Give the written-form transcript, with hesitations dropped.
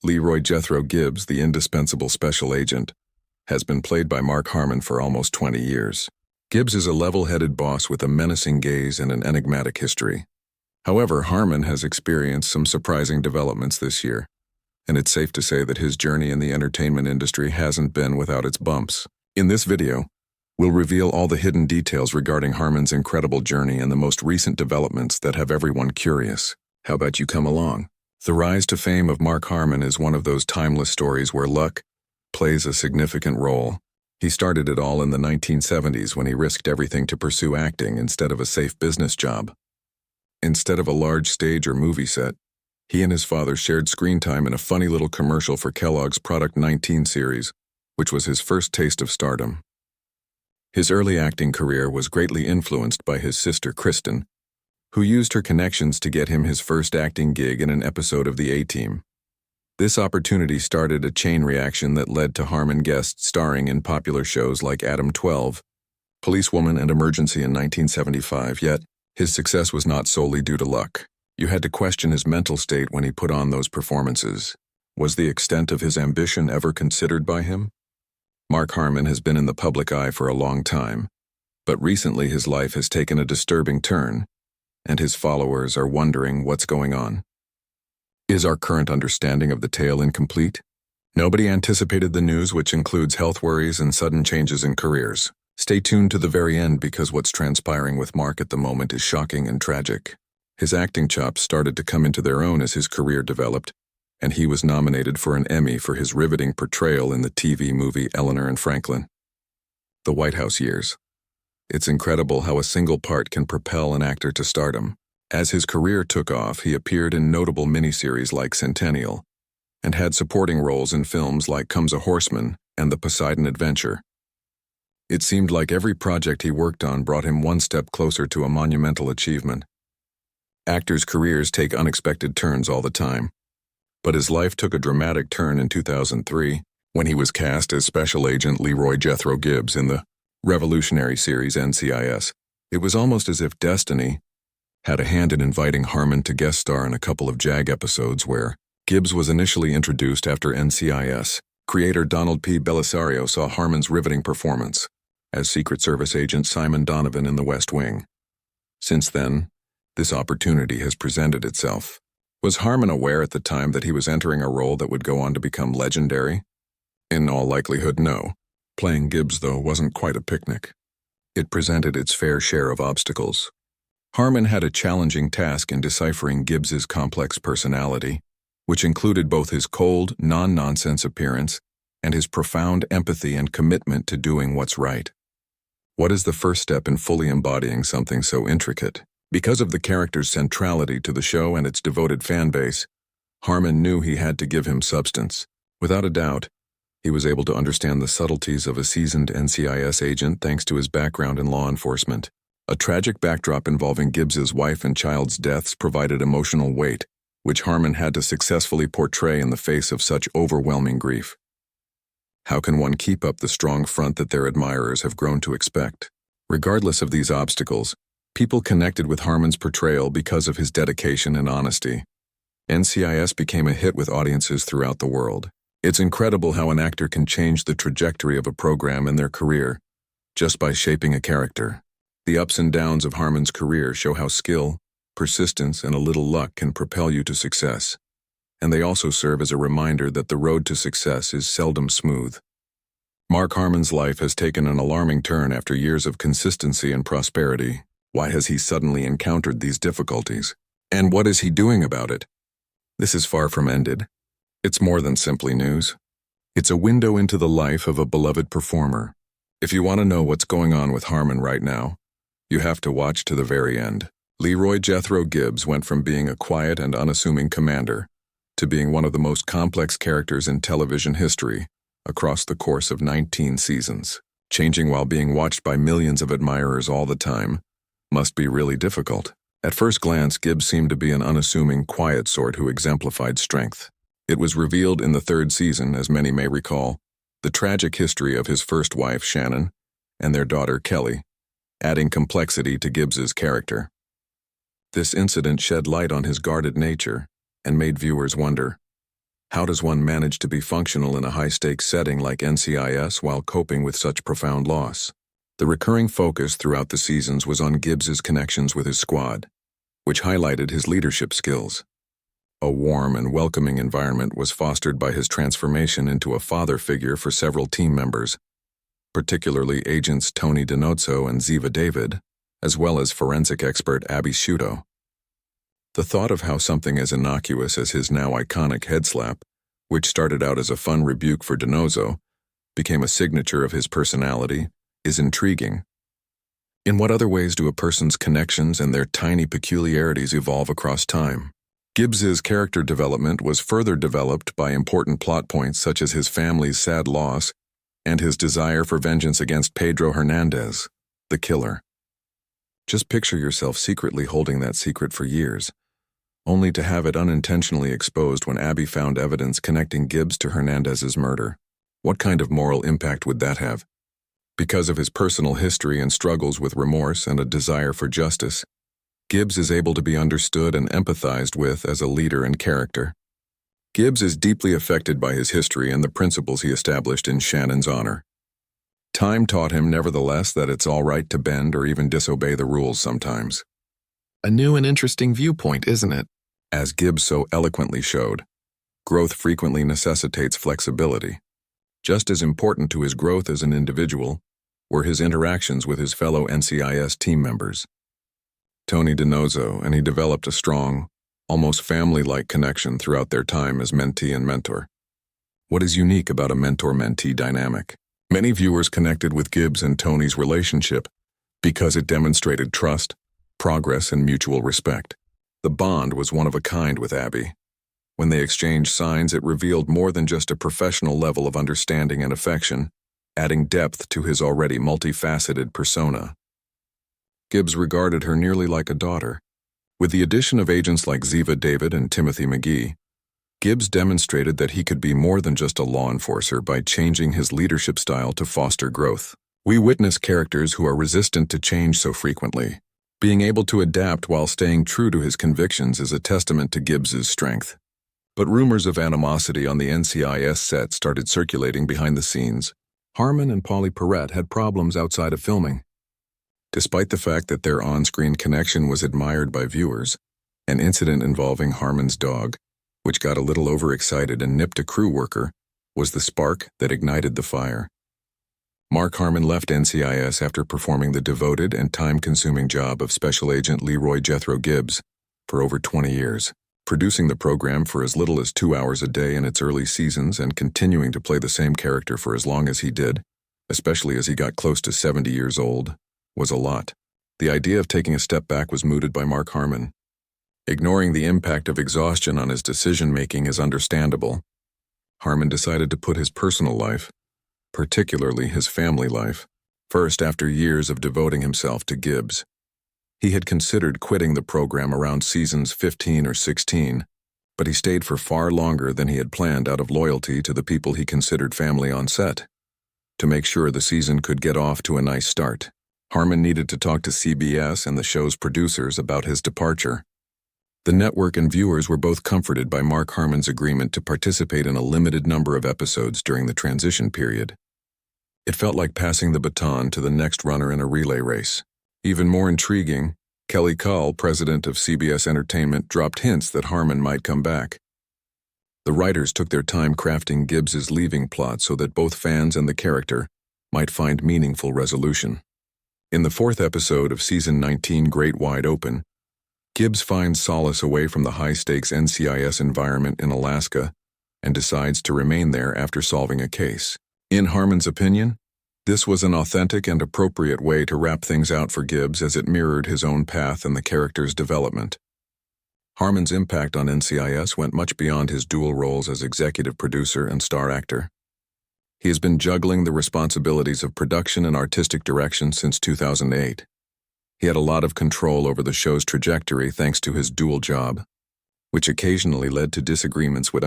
Leroy Jethro Gibbs, the indispensable special agent, has been played by Mark Harmon for almost 20 years. Gibbs is a level-headed boss with a menacing gaze and an enigmatic history. However, Harmon has experienced some surprising developments this year, and it's safe to say that his journey in the entertainment industry hasn't been without its bumps. In this video, we'll reveal all the hidden details regarding Harmon's incredible journey and the most recent developments that have everyone curious. How about you come along? The rise to fame of Mark Harmon is one of those timeless stories where luck plays a significant role. He started it all in the 1970s when he risked everything to pursue acting instead of a safe business job. Instead of a large stage or movie set, he and his father shared screen time in a funny little commercial for Kellogg's Product 19 series, which was his first taste of stardom. His early acting career was greatly influenced by his sister Kristen, who used her connections to get him his first acting gig in an episode of The A-Team. This opportunity started a chain reaction that led to Harmon guest starring in popular shows like Adam 12, Policewoman, and Emergency in 1975, yet his success was not solely due to luck. You had to question his mental state when he put on those performances. Was the extent of his ambition ever considered by him? Mark Harmon has been in the public eye for a long time, but recently his life has taken a disturbing turn, and his followers are wondering what's going on. Is our current understanding of the tale incomplete? Nobody anticipated the news, which includes health worries and sudden changes in careers. Stay tuned to the very end because what's transpiring with Mark at the moment is shocking and tragic. His acting chops started to come into their own as his career developed, and he was nominated for an Emmy for his riveting portrayal in the TV movie Eleanor and Franklin. The White House years. It's incredible how a single part can propel an actor to stardom. As his career took off, he appeared in notable miniseries like Centennial, and had supporting roles in films like Comes a Horseman and The Poseidon Adventure. It seemed like every project he worked on brought him one step closer to a monumental achievement. Actors' careers take unexpected turns all the time, but his life took a dramatic turn in 2003 when he was cast as Special Agent Leroy Jethro Gibbs in the revolutionary series NCIS. It was almost as if destiny had a hand in inviting Harmon to guest star in a couple of JAG episodes where Gibbs was initially introduced after NCIS. Creator Donald P. Bellisario saw Harmon's riveting performance as Secret Service agent Simon Donovan in The West Wing. Since then, this opportunity has presented itself. Was Harmon aware at the time that he was entering a role that would go on to become legendary? In all likelihood, no. Playing Gibbs, though, wasn't quite a picnic. It presented its fair share of obstacles. Harmon had a challenging task in deciphering Gibbs's complex personality, which included both his cold, non-nonsense appearance and his profound empathy and commitment to doing what's right. What is the first step in fully embodying something so intricate? Because of the character's centrality to the show and its devoted fan base, Harmon knew he had to give him substance. Without a doubt, he was able to understand the subtleties of a seasoned NCIS agent thanks to his background in law enforcement. A tragic backdrop involving Gibbs's wife and child's deaths provided emotional weight, which Harmon had to successfully portray in the face of such overwhelming grief. How can one keep up the strong front that their admirers have grown to expect? Regardless of these obstacles, people connected with Harmon's portrayal because of his dedication and honesty. NCIS became a hit with audiences throughout the world. It's incredible how an actor can change the trajectory of a program and their career just by shaping a character. The ups and downs of Harmon's career show how skill, persistence, and a little luck can propel you to success. And they also serve as a reminder that the road to success is seldom smooth. Mark Harmon's life has taken an alarming turn after years of consistency and prosperity. Why has he suddenly encountered these difficulties? And what is he doing about it? This is far from ended. It's more than simply news. It's a window into the life of a beloved performer. If you want to know what's going on with Harmon right now, you have to watch to the very end. Leroy Jethro Gibbs went from being a quiet and unassuming commander to being one of the most complex characters in television history across the course of 19 seasons. Changing while being watched by millions of admirers all the time must be really difficult. At first glance, Gibbs seemed to be an unassuming, quiet sort who exemplified strength. It was revealed in the third season, as many may recall, the tragic history of his first wife, Shannon, and their daughter, Kelly, adding complexity to Gibbs's character. This incident shed light on his guarded nature and made viewers wonder, How does one manage to be functional in a high-stakes setting like NCIS while coping with such profound loss? The recurring focus throughout the seasons was on Gibbs's connections with his squad, which highlighted his leadership skills. A warm and welcoming environment was fostered by his transformation into a father figure for several team members, particularly agents Tony DiNozzo and Ziva David, as well as forensic expert Abby Sciuto. The thought of how something as innocuous as his now iconic head slap, which started out as a fun rebuke for DiNozzo, became a signature of his personality, is intriguing. In what other ways do a person's connections and their tiny peculiarities evolve across time? Gibbs's character development was further developed by important plot points such as his family's sad loss and his desire for vengeance against Pedro Hernandez, the killer. Just picture yourself secretly holding that secret for years, only to have it unintentionally exposed when Abby found evidence connecting Gibbs to Hernandez's murder. What kind of moral impact would that have? Because of his personal history and struggles with remorse and a desire for justice, Gibbs is able to be understood and empathized with as a leader and character. Gibbs is deeply affected by his history and the principles he established in Shannon's honor. Time taught him, nevertheless, that it's all right to bend or even disobey the rules sometimes. A new and interesting viewpoint, isn't it? As Gibbs so eloquently showed, growth frequently necessitates flexibility. Just as important to his growth as an individual were his interactions with his fellow NCIS team members. Tony DiNozzo and he developed a strong, almost family-like connection throughout their time as mentee and mentor. What is unique about a mentor-mentee dynamic? Many viewers connected with Gibbs and Tony's relationship because it demonstrated trust, progress, and mutual respect. The bond was one of a kind with Abby. When they exchanged signs, it revealed more than just a professional level of understanding and affection, adding depth to his already multifaceted persona. Gibbs regarded her nearly like a daughter. With the addition of agents like Ziva David and Timothy McGee, Gibbs demonstrated that he could be more than just a law enforcer by changing his leadership style to foster growth. We witness characters who are resistant to change so frequently. Being able to adapt while staying true to his convictions is a testament to Gibbs's strength. But rumors of animosity on the NCIS set started circulating behind the scenes. Harmon and Polly Perrette had problems outside of filming. Despite the fact that their on-screen connection was admired by viewers, an incident involving Harmon's dog, which got a little overexcited and nipped a crew worker, was the spark that ignited the fire. Mark Harmon left NCIS after performing the devoted and time-consuming job of Special Agent Leroy Jethro Gibbs for over 20 years, producing the program for as little as 2 hours a day in its early seasons and continuing to play the same character for as long as he did, especially as he got close to 70 years old, was a lot. The idea of taking a step back was mooted by Mark Harmon. Ignoring the impact of exhaustion on his decision-making is understandable. Harmon decided to put his personal life, particularly his family life, first after years of devoting himself to Gibbs. He had considered quitting the program around seasons 15 or 16, but he stayed for far longer than he had planned out of loyalty to the people he considered family on set. To make sure the season could get off to a nice start, Harmon needed to talk to CBS and the show's producers about his departure. The network and viewers were both comforted by Mark Harmon's agreement to participate in a limited number of episodes during the transition period. It felt like passing the baton to the next runner in a relay race. Even more intriguing, Kelly Cull, president of CBS Entertainment, dropped hints that Harmon might come back. The writers took their time crafting Gibbs's leaving plot so that both fans and the character might find meaningful resolution. In the 4th episode of Season 19, Great Wide Open, Gibbs finds solace away from the high-stakes NCIS environment in Alaska and decides to remain there after solving a case. In Harmon's opinion, this was an authentic and appropriate way to wrap things out for Gibbs as it mirrored his own path and the character's development. Harmon's impact on NCIS went much beyond his dual roles as executive producer and star actor. He has been juggling the responsibilities of production and artistic direction since 2008. He had a lot of control over the show's trajectory thanks to his dual job, which occasionally led to disagreements with